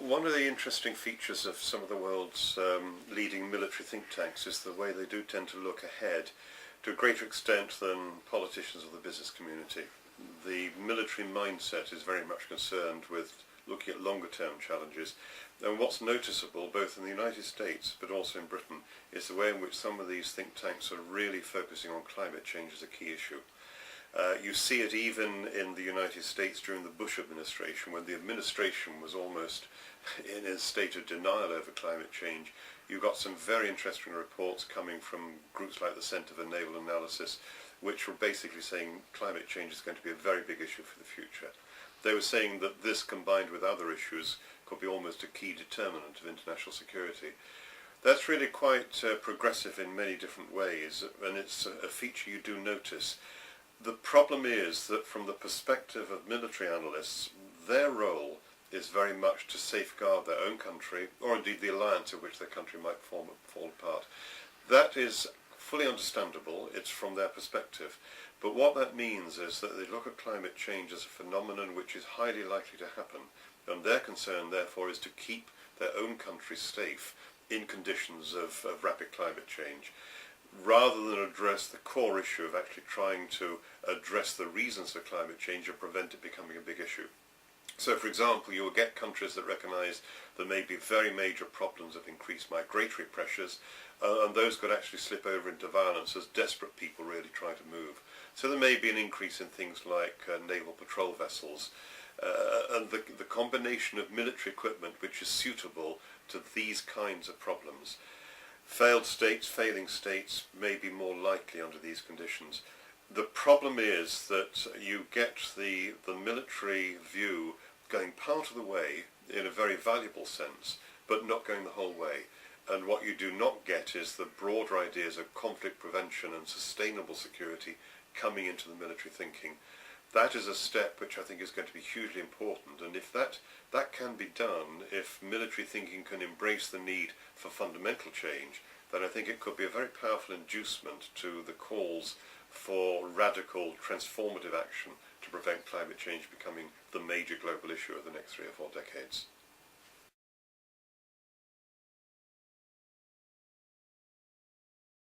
One of the interesting features of some of the world's leading military think tanks is the way they do tend to look ahead to a greater extent than politicians or the business community. The military mindset is very much concerned with looking at longer term challenges, and what's noticeable both in the United States but also in Britain is the way in which some of these think tanks are really focusing on climate change as a key issue. You see it even in the United States during the Bush administration, when the administration was almost in a state of denial over climate change. You got some very interesting reports coming from groups like the Centre for Naval Analysis, which were basically saying climate change is going to be a very big issue for the future. They were saying that this, combined with other issues, could be almost a key determinant of international security. That's really quite progressive in many different ways, and it's a feature you do notice. The problem is that from the perspective of military analysts, their role is very much to safeguard their own country, or indeed the alliance of which their country might fall apart. That is fully understandable, it's from their perspective. But what that means is that they look at climate change as a phenomenon which is highly likely to happen, and their concern therefore is to keep their own country safe in conditions of rapid climate change, rather than address the core issue of actually trying to address the reasons for climate change and prevent it becoming a big issue. So, for example, you will get countries that recognise there may be very major problems of increased migratory pressures, and those could actually slip over into violence as desperate people really try to move. So there may be an increase in things like naval patrol vessels, and the combination of military equipment which is suitable to these kinds of problems. Failed states, failing states may be more likely under these conditions. The problem is that you get the military view going part of the way in a very valuable sense, but not going the whole way. And what you do not get is the broader ideas of conflict prevention and sustainable security coming into the military thinking. That is a step which I think is going to be hugely important, and if that can be done, if military thinking can embrace the need for fundamental change, then I think it could be a very powerful inducement to the calls for radical, transformative action to prevent climate change becoming the major global issue of the next 3 or 4 decades.